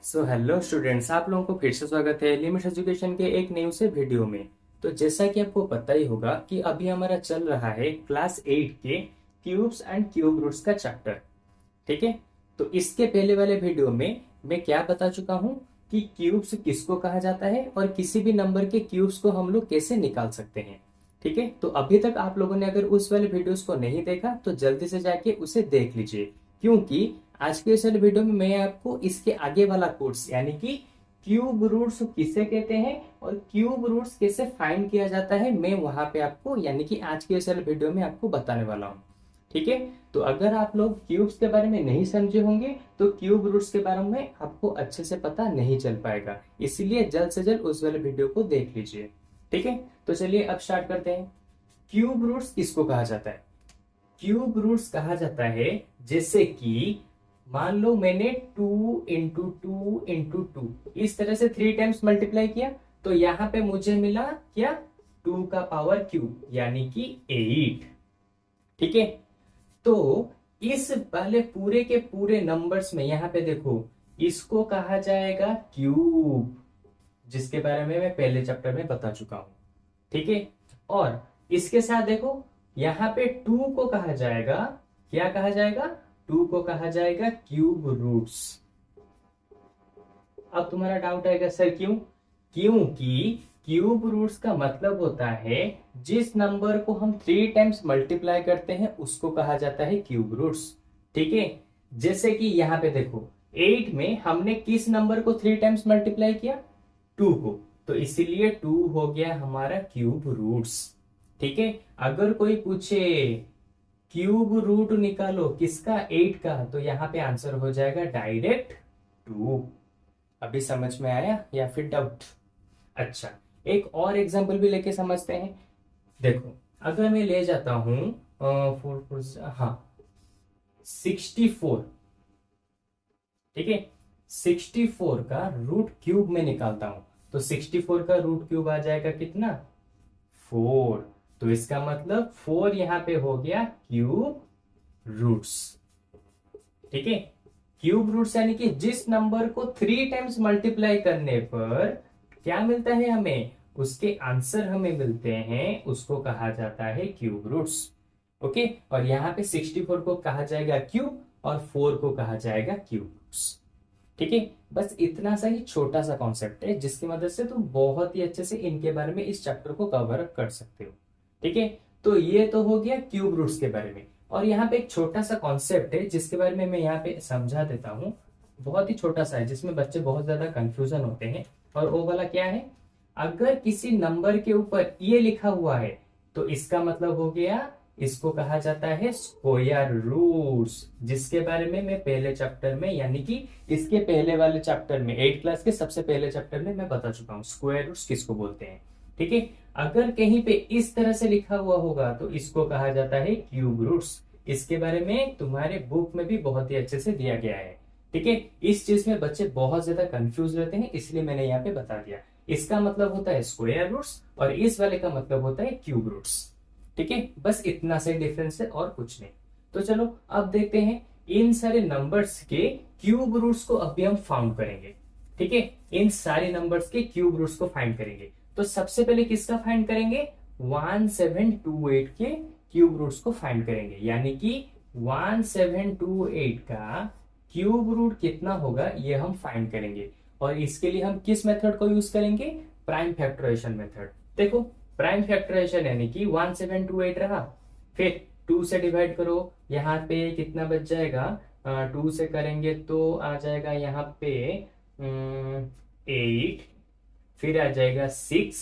So hello students, आप लोगों को फिर से स्वागत है लिमिट एजुकेशन के एक न्यू से वीडियो में। तो जैसा कि आपको पता ही होगा कि अभी हमारा चल रहा है क्लास 8 के क्यूब्स एंड क्यूब रूट्स का चैप्टर। ठीक है। तो इसके पहले वाले वीडियो में मैं क्या बता चुका हूँ कि क्यूब्स किसको कहा जाता है और किसी भी नंबर के क्यूब्स को हम लोग कैसे निकाल सकते हैं। ठीक है। तो अभी तक आप लोगों ने अगर उस वाले वीडियोस को नहीं देखा तो जल्दी से जाके उसे देख लीजिए, क्योंकि आज के इस वाले वीडियो में मैं आपको इसके आगे वाला कोर्स यानी कि क्यूब रूट्स किसे कहते हैं और क्यूब रूट्स कैसे फाइंड किया जाता है, मैं वहां पे आपको यानी कि आज के इस वाले वीडियो में आपको बताने वाला हूँ। ठीक है। तो अगर आप लोग क्यूब्स के बारे में नहीं समझे होंगे तो क्यूब रूट्स के बारे में आपको अच्छे से पता नहीं चल पाएगा, इसीलिए जल्द से जल्द उस वाले वीडियो को देख लीजिए। ठीक है। तो चलिए अब स्टार्ट करते हैं। क्यूब रूट्स किसको कहा जाता है? क्यूब रूट्स कहा जाता है जैसे कि मान लो मैंने 2 इंटू 2 इंटू 2 इस तरह से 3 टाइम्स मल्टीप्लाई किया, तो यहां पे मुझे मिला क्या? 2 का पावर क्यूब यानी कि 8। ठीक है। तो इस वाले पूरे के पूरे नंबर्स में यहां पे देखो, इसको कहा जाएगा क्यूब, जिसके बारे में मैं पहले चैप्टर में बता चुका हूं। ठीक है। और इसके साथ देखो, यहां पे 2 को कहा जाएगा, क्या कहा जाएगा? 2 को कहा जाएगा क्यूब रूट्स। अब तुम्हारा डाउट आएगा, सर क्यों? क्योंकि क्यूब रूट्स का मतलब होता है जिस नंबर को हम 3 टाइम्स मल्टीप्लाई करते हैं उसको कहा जाता है क्यूब रूट्स। ठीक है। जैसे कि यहां पे देखो, 8 में हमने किस नंबर को 3 टाइम्स मल्टीप्लाई किया? 2 को, तो इसीलिए 2 हो गया हमारा क्यूब रूट्स। ठीक है। अगर कोई पूछे क्यूब रूट निकालो किसका? 8 का, तो यहां पे आंसर हो जाएगा डायरेक्ट 2। अभी समझ में आया या फिर डाउट? अच्छा, एक और एग्जांपल भी लेके समझते हैं। देखो, अगर मैं ले जाता हूं 64। ठीक है। 64 का रूट क्यूब में निकालता हूं, तो 64 का रूट क्यूब आ जाएगा कितना? 4। तो इसका मतलब 4 यहां पे हो गया क्यूब रूट्स। ठीक है। क्यूब रूट्स यानी कि जिस नंबर को 3 टाइम्स मल्टीप्लाई करने पर क्या मिलता है हमें, उसके आंसर हमें मिलते हैं, उसको कहा जाता है क्यूब रूट्स। ओके। और यहां पे 64 को कहा जाएगा क्यूब और 4 को कहा जाएगा क्यूब रूट्स। ठीक है। बस इतना सा ही छोटा सा कॉन्सेप्ट है जिसकी मदद से तुम बहुत ही अच्छे से इनके बारे में इस चैप्टर को कवर अप कर सकते हो। ठीक है। तो ये तो हो गया क्यूब रूट्स के बारे में। और यहाँ पे एक छोटा सा कॉन्सेप्ट है जिसके बारे में मैं यहाँ पे समझा देता हूँ। बहुत ही छोटा सा है जिसमें बच्चे बहुत ज्यादा कंफ्यूजन होते हैं। और वो वाला क्या है? अगर किसी नंबर के ऊपर ये लिखा हुआ है तो इसका मतलब हो गया, इसको कहा जाता है स्क्वायर रूट्स, जिसके बारे में मैं पहले चैप्टर में यानी कि इसके पहले वाले चैप्टर में 8 क्लास के सबसे पहले चैप्टर में मैं बता चुका हूं स्क्वायर रूट्स किसको बोलते हैं। ठीक है। अगर कहीं पे इस तरह से लिखा हुआ होगा तो इसको कहा जाता है क्यूब रूट्स। इसके बारे में तुम्हारे बुक में भी बहुत ही अच्छे से दिया गया है। ठीक है। इस चीज में बच्चे बहुत ज्यादा कंफ्यूज रहते हैं, इसलिए मैंने यहाँ पे बता दिया। इसका मतलब होता है स्क्वायर रूट्स और इस वाले का मतलब होता है क्यूब रूट्स। ठीक है। बस इतना से डिफरेंस है और कुछ नहीं। तो चलो अब देखते हैं इन सारे नंबर्स के क्यूब रूट्स को अभी हम फाउंड करेंगे। ठीक है। इन सारे नंबर्स के क्यूब रूट्स को फाइंड करेंगे। तो सबसे पहले किसका फाइंड करेंगे? 1728 के क्यूब रूट्स को फाइंड करेंगे, यानी कि 1728 का क्यूब रूट कितना होगा ये हम फाइंड करेंगे। और इसके लिए हम किस मेथड को यूज करेंगे? Prime factorization method. देखो, प्राइम फैक्टराइजेशन यानी कि 1728 रहा, फिर 2 से डिवाइड करो, यहाँ पे कितना बच जाएगा? 2 से करेंगे तो आ जाएगा यहाँ पे 8, फिर आ जाएगा 6,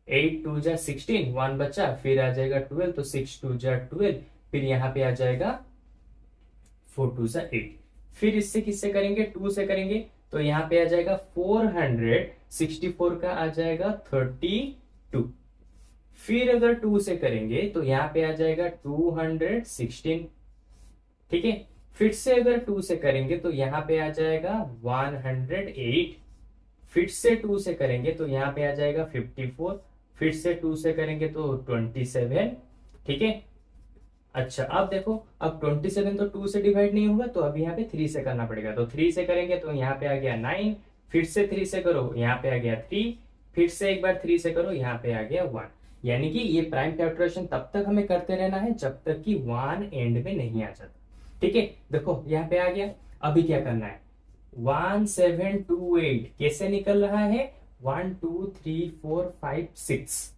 8 2 जा 16, 1 बचा, फिर आ जाएगा 12, तो 6 2 जा 12, फिर यहाँ पे आ जाएगा 4 2 जा 8। फिर इससे किससे करेंगे? 2 से करेंगे तो यहाँ पे आ जाएगा 464 का आ जाएगा 32। फिर अगर 2 से करेंगे तो यहाँ पे आ जाएगा 216। ठीक है। फिर से अगर 2 से करेंगे तो यहाँ पे आ जाएगा 108। फिर से 2 से करेंगे तो यहाँ पे आ जाएगा 54। फिर से 2 से करेंगे तो 27। ठीक है। अच्छा अब देखो, अब 27 तो 2 से डिवाइड नहीं होगा, तो अब यहाँ पे 3 से करना पड़ेगा। तो 3 से करेंगे तो यहाँ पे आ गया 9, फिर से 3 से करो यहाँ पे आ गया 3, फिर से एक बार 3 से करो यहाँ पे आ गया 1। यानी कि ये प्राइम फैक्टराइजेशन तब तक हमें करते रहना है जब तक कि 1 एंड में नहीं आ जाता। ठीक है, देखो यहाँ पे आ गया। अभी क्या करना है, 1728 कैसे निकल रहा है, 1 2 3 4 5 6,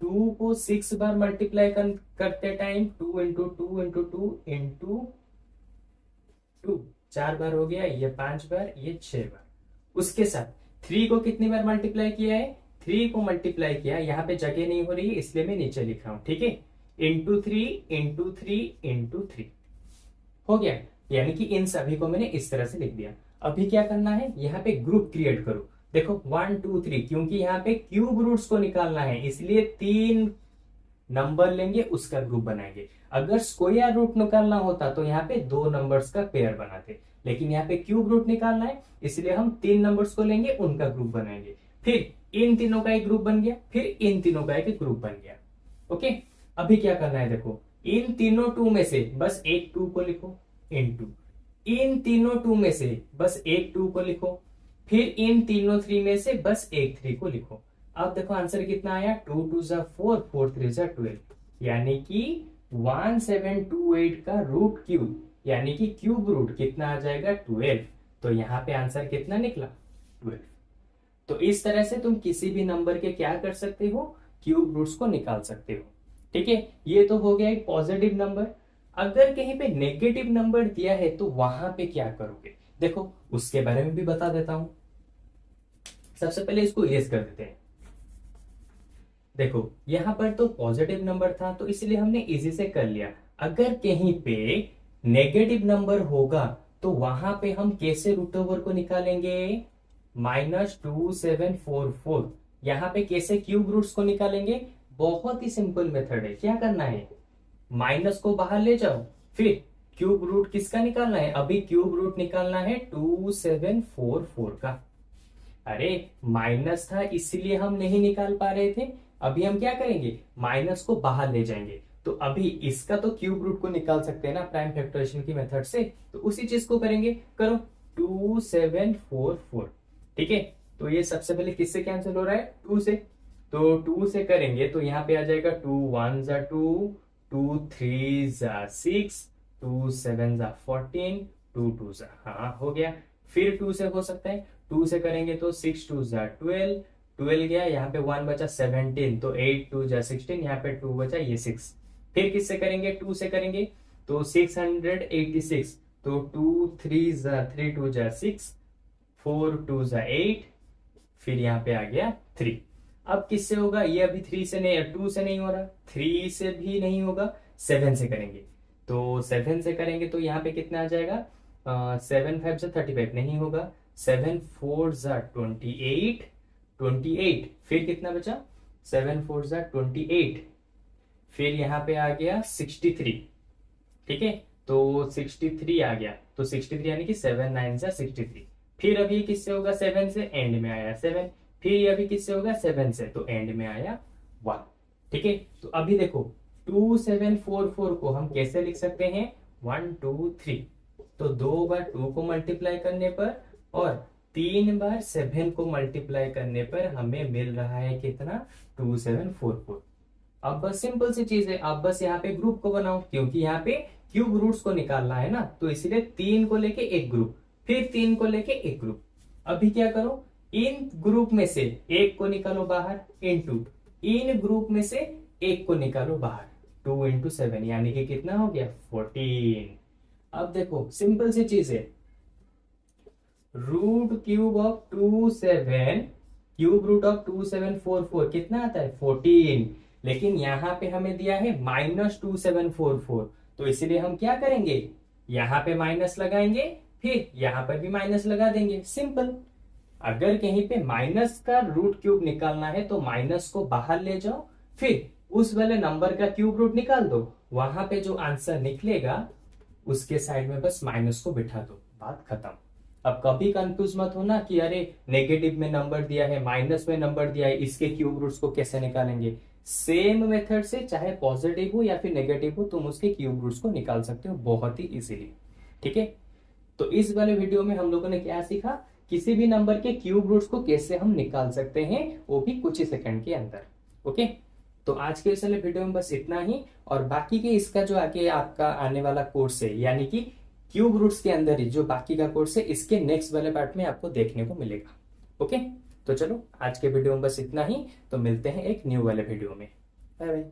2 को 6 बार मल्टीप्लाई करते टाइम 2 इंटू 2 इंटू 2 इंटू 2, 4 बार हो गया, ये 5 बार, ये 6 बार। उसके साथ 3 को कितनी बार मल्टीप्लाई किया है, 3 को मल्टीप्लाई किया, यहाँ पे जगह नहीं हो रही है इसलिए मैं नीचे लिख रहा हूं। ठीक है, इंटू 3 इंटू 3 इंटू 3 हो गया। यानी कि इन सभी को मैंने इस तरह से लिख दिया। अभी क्या करना है, यहाँ पे ग्रुप क्रिएट करो। देखो 1 2 3, क्योंकि यहाँ पे क्यूब रूट्स को निकालना है इसलिए 3 नंबर लेंगे, उसका ग्रुप बनाएंगे। अगर स्क्वायर रूट निकालना होता तो यहाँ पे 2 नंबर्स का पेयर बनाते, लेकिन यहाँ पे क्यूब रूट निकालना है इसलिए हम 3 नंबर्स को लेंगे, उनका ग्रुप बनाएंगे। फिर इन तीनों का एक ग्रुप बन गया, फिर इन तीनों का एक ग्रुप बन गया। ओके, अभी क्या करना है, देखो इन तीनों 2 में से बस एक 2 को लिखो, इनटू इन तीनों 2 में से बस एक 2 को लिखो, फिर इन तीनों 3 में से बस एक 3 को लिखो। अब देखो आंसर कितना आया, 2 2 जा 4, 4 3 जा 12, यानी कि 1728 का रूट क्यूब, यानी कि क्यूब रूट कितना आ जाएगा 12। तो यहाँ पे आंसर कितना निकला, 12। तो इस तरह से तुम किसी भी नंबर के क्या कर सकते हो, क्यूब रूट्स को निकाल सकते हो। ठीक है, ये तो हो गया एक पॉजिटिव नंबर। अगर कहीं पे नेगेटिव नंबर दिया है तो वहां पे क्या करोगे, देखो उसके बारे में भी बता देता हूं। सबसे पहले इसको इरेज कर देते हैं। देखो यहां पर तो पॉजिटिव नंबर था तो इसलिए हमने इजी से कर लिया। अगर कहीं पे नेगेटिव नंबर होगा तो वहां पे हम कैसे रूट ओवर को निकालेंगे, -2744। यहां पे कैसे क्यूब रूट्स को निकालेंगे, बहुत ही सिंपल मेथड है। क्या करना है, माइनस को बाहर ले जाओ, फिर क्यूब रूट किसका निकालना है, अभी क्यूब रूट निकालना है 2744 का। अरे माइनस था इसलिए हम नहीं निकाल पा रहे थे, अभी हम क्या करेंगे, माइनस को बाहर ले जाएंगे। तो अभी इसका तो क्यूब रूट को निकाल सकते हैं ना प्राइम फैक्टराइजेशन की मेथड से, तो उसी चीज को करेंगे। करो 2744। ठीक है, तो ये सबसे पहले किससे कैंसिल हो रहा है, 2 से। तो 2 से करेंगे तो यहाँ पे आ जाएगा 2 1 जा 2, 2 3 जा 6, 2 7 जा 14, 2 2 जा, हाँ हो गया। फिर 2 से हो सकता है, 2 से करेंगे तो 6 2 जा 12, 12 गया, यहाँ पे 1 बचा 17, तो 8 2 जा 16, यहाँ पे 2 बचा, ये 6। फिर किससे करेंगे, 2 से करेंगे तो 686, तो 2 3 जा 3 2 जा 6, 4 2 जा 8, फिर यहाँ पे आ गया 3। अब किससे होगा, ये अभी 3 से नहीं, 2 से नहीं हो रहा, 3 से भी नहीं होगा, 7 से करेंगे। तो 7 से करेंगे तो यहाँ पे कितना आ जाएगा, 7 5 से 35 नहीं होगा, 7 4 जा 28, 28, फिर कितना बचा, 7 4 जा 28, फिर यहाँ पे आ गया 63। ठीक है, तो 63 आ गया, तो 63 यानी कि 7 9 जा 63। फिर अभी किससे होगा, 7 से, एंड में आया 7। फिर ये अभी किससे होगा, 7 से, तो एंड में आया 1। ठीक है, तो अभी देखो 2744 को हम कैसे लिख सकते हैं, 1 2 3। तो 2 बार 2 को मल्टीप्लाई करने पर और 3 बार 7 को मल्टीप्लाई करने पर हमें मिल रहा है कितना, 2744। अब बस सिंपल सी चीज है, अब बस यहाँ पे ग्रुप को बनाओ, क्योंकि यहाँ पे क्यूब रूट्स को निकालना है ना, तो इसलिए 3 को लेके एक ग्रुप, फिर 3 को लेके एक ग्रुप। अभी क्या करो, इन ग्रुप में से एक को निकालो बाहर, इनटू इन ग्रुप में से एक को निकालो बाहर, 2 इंटू 7, यानी कि कितना हो गया, 14। अब देखो सिंपल सी चीज है, root cube of 27, cube root of 2744 कितना आता है, 14। लेकिन यहां पे हमें दिया है -2744, तो इसलिए हम क्या करेंगे, यहां पे माइनस लगाएंगे, फिर यहां पर भी माइनस लगा देंगे, सिंपल। अगर कहीं पे माइनस का रूट क्यूब निकालना है तो माइनस को बाहर ले जाओ, फिर उस वाले नंबर का क्यूब रूट निकाल दो, वहां पे जो आंसर निकलेगा उसके साइड में बस माइनस को बिठा दो, बात खत्म। अब कभी कंफ्यूज मत होना कि अरे नेगेटिव में नंबर दिया है, माइनस में नंबर दिया है, इसके क्यूब रूट्स को कैसे निकालेंगे। सेम मेथड से चाहे पॉजिटिव हो या फिर नेगेटिव हो, तुम उसके क्यूब रूट्स को निकाल सकते हो बहुत ही इजीली। ठीक है, तो इस वाले वीडियो में हम लोगों ने क्या सीखा, किसी भी नंबर के क्यूब रूट्स को कैसे हम निकाल सकते हैं, वो भी कुछ ही सेकंड के अंदर। ओके, तो आज के इस वाले वीडियो में बस इतना ही, और बाकी के इसका जो आगे आपका आने वाला कोर्स है, यानी कि क्यूब रूट्स के अंदर ही जो बाकी का कोर्स है, इसके नेक्स्ट वाले पार्ट में आपको देखने को मिलेगा। ओके, तो चलो आज के वीडियो में बस इतना ही, तो मिलते हैं एक न्यू वाले वीडियो में। Bye bye.